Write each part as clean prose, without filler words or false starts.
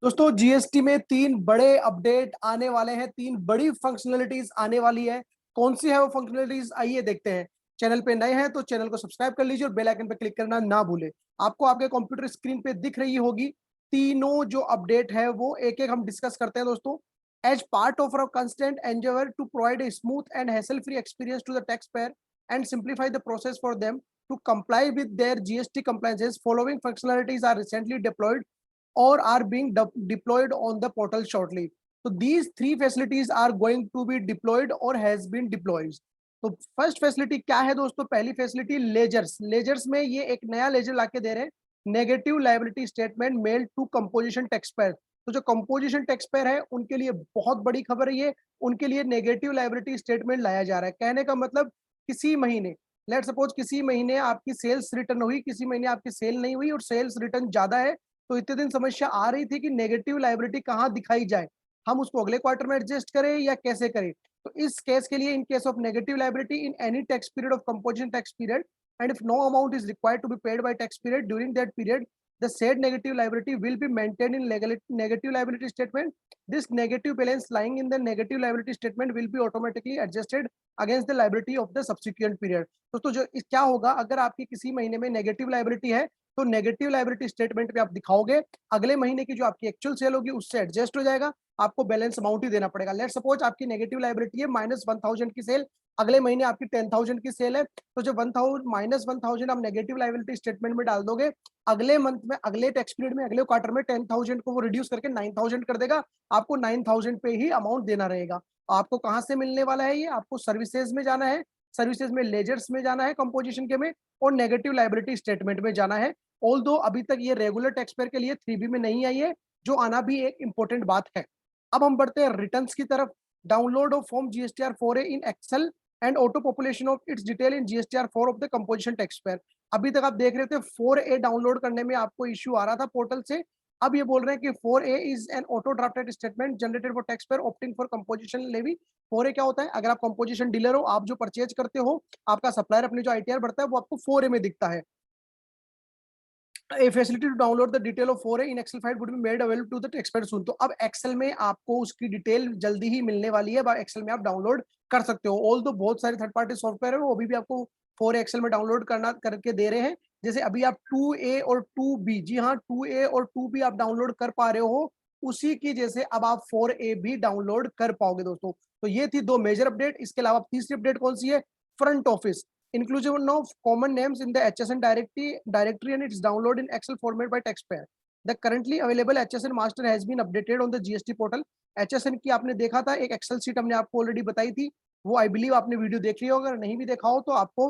दोस्तों जीएसटी में तीन बड़े अपडेट आने वाले हैं, तीन बड़ी फंक्शनलिटीज आने वाली है। कौन सी है वो फंक्शनलिटीज, आइए देखते हैं। चैनल पे नए हैं तो चैनल को सब्सक्राइब कर लीजिए और बेल आइकन पे क्लिक करना ना भूलें। आपको आपके कंप्यूटर स्क्रीन पे दिख रही होगी तीनों जो अपडेट है वो एक एक हम डिस्कस करते हैं दोस्तों। As part of our constant endeavour to provide a smooth and hassle free experience to the taxpayer and simplify the process for them to comply with their GST compliances, following functionalities are recently deployed or are being deployed on the portal shortly. So these three facilities are going to be deployed or has been deployed. तो first facility क्या है दोस्तों? पहली facility ledgers. Ledgers में ये एक नया laser लाके दे रहे हैं, negative liability statement mail to composition taxpayer. तो जो कंपोजिशन टैक्स पेयर है उनके लिए बहुत बड़ी खबर है ये, उनके लिए नेगेटिव लायबिलिटी स्टेटमेंट लाया जा रहा है। कहने का मतलब किसी महीने, लेट सपोज किसी महीने आपकी सेल्स रिटर्न हुई, किसी महीने आपकी सेल नहीं हुई और सेल्स रिटर्न ज्यादा है, तो इतने दिन समस्या आ रही थी कि नेगेटिव लायबिलिटी कहाँ दिखाई जाए, हम उसको अगले क्वार्टर में एडजस्ट करें या कैसे करें। तो इस केस के लिए, in case of negative liability in any tax period of composition tax period and if no amount is required to be paid by tax period during that period, the said negative liability will be maintained in negative liability statement. This negative balance lying in the negative liability statement will be automatically adjusted against the liability of the subsequent period. दोस्तों जो क्या होगा, अगर आपकी किसी महीने में negative liability है तो नेगेटिव लायबिलिटी स्टेटमेंट पे आप दिखाओगे, अगले महीने की जो आपकी एक्चुअल सेल होगी उससे एडजस्ट हो जाएगा, आपको बैलेंस अमाउंट ही देना पड़ेगा। लेट सपोज आपकी नेगेटिव लायबिलिटी है -1000 की सेल, अगले महीने आपकी 10,000 की सेल है, तो जो 1000 आप नेगेटिव लायबिलिटी स्टेटमेंट में डाल दोगे, अगले मंथ में, अगले टैक्स पीरियड में, अगले क्वार्टर में 10,000 को वो रिड्यूस करके 9,000 कर देगा, आपको 9,000 पे ही अमाउंट देना रहेगा। आपको कहां से मिलने वाला है ये? आपको सर्विसेज में जाना है, सर्विसेज में लेजर्स में जाना है कंपोजिशन के में, और नेगेटिव लायबिलिटी स्टेटमेंट में जाना है। ऑल्दो अभी तक ये रेगुलर टैक्स पेयर के लिए 3B में नहीं आई है, जो आना भी एक इंपॉर्टेंट बात है। अब हम बढ़ते हैं रिटर्न्स की तरफ। Download of form GSTR 4A in Excel and auto population of its detail in GSTR 4 of the composition taxpayer. अभी तक आप देख रहे थे 4A डाउनलोड करने में आपको इश्यू आ रहा था पोर्टल से, अब ये बोल रहे हैं कि 4A is an auto drafted statement generated for taxpayer opting for composition levy. 4A क्या होता है? अगर आप कंपोजिशन डीलर हो, आप जो परचेज करते हो, आपका सप्लायर अपनी जो ITR भरता है वो आपको 4A में दिखता है। A facility to download the detail of 4A in Excel file would be made available to the taxpayer soon। तो अब एक्सेल में आपको उसकी डिटेल जल्दी ही मिलने वाली है, एक्सेल में आप डाउनलोड कर सकते हो। ऑल तो बहुत सारे थर्ड पार्टी सॉफ्टवेयर है वो अभी भी आपको 4A एक्सेल में डाउनलोड करना करके दे रहे हैं। जैसे अभी आप 2A और 2B, जी हाँ 2A और 2B आप डाउनलोड कर पा रहे हो, उसी की जैसे अब आप 4A भी डाउनलोड कर पाओगे दोस्तों। तो ये थी दो मेजर अपडेट। इसके अलावा तीसरी अपडेट कौन सी है? Front office inclusion of common names in the HSN directory and its download in Excel format by taxpayer. The currently available HSN master has been updated on the GST portal. HSN की आपने देखा था, एक Excel sheet हमने आपको already बताई थी, वो आई बिलीव आपने वीडियो देख ली हो, अगर नहीं भी देखा हो तो आपको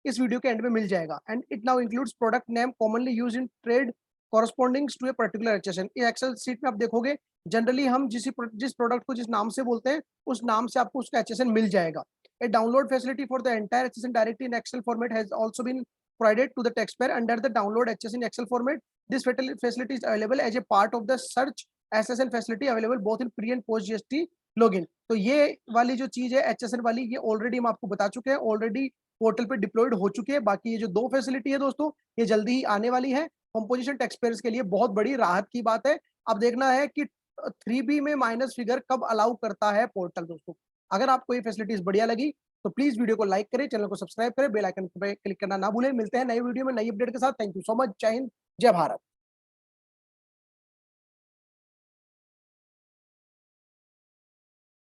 इस वीडियो के एंड में मिल जाएगा। And it now includes product name commonly use in trade corresponding to a particular HSN। इस एक्सेल शीट में आप देखोगे जनरली हम जिस प्रोडक्ट को जिस नाम से बोलते हैं उस नाम से आपको उसका HSN मिल जाएगा। A download facility for the entire HSN directly in Excel format has also been provided to the taxpayer under the download HSN in Excel format. This facility is available as a part of the search SSN facility available both in pre and post GST login। तो ये वाली जो चीज है HSN वाली, ये already हम आपको बता चुके हैं, ऑलरेडी पोर्टल पे डिप्लॉयड हो चुके हैं। बाकी ये जो दो फैसिलिटी है दोस्तों, ये जल्दी ही आने वाली है। कंपोजिशन टैक्स पेयर्स के लिए बहुत बड़ी राहत की बात है। अब देखना है कि 3B में माइनस फिगर कब अलाउ करता है पोर्टल दोस्तों। अगर आपको ये फैसिलिटीज बढ़िया लगी तो प्लीज वीडियो को लाइक करें, चैनल को सब्सक्राइब करें, बेल आइकन पे क्लिक करना ना भूलें। मिलते हैं नई वीडियो में नई अपडेट के साथ। Thank you so much. जय हिंद, जय भारत।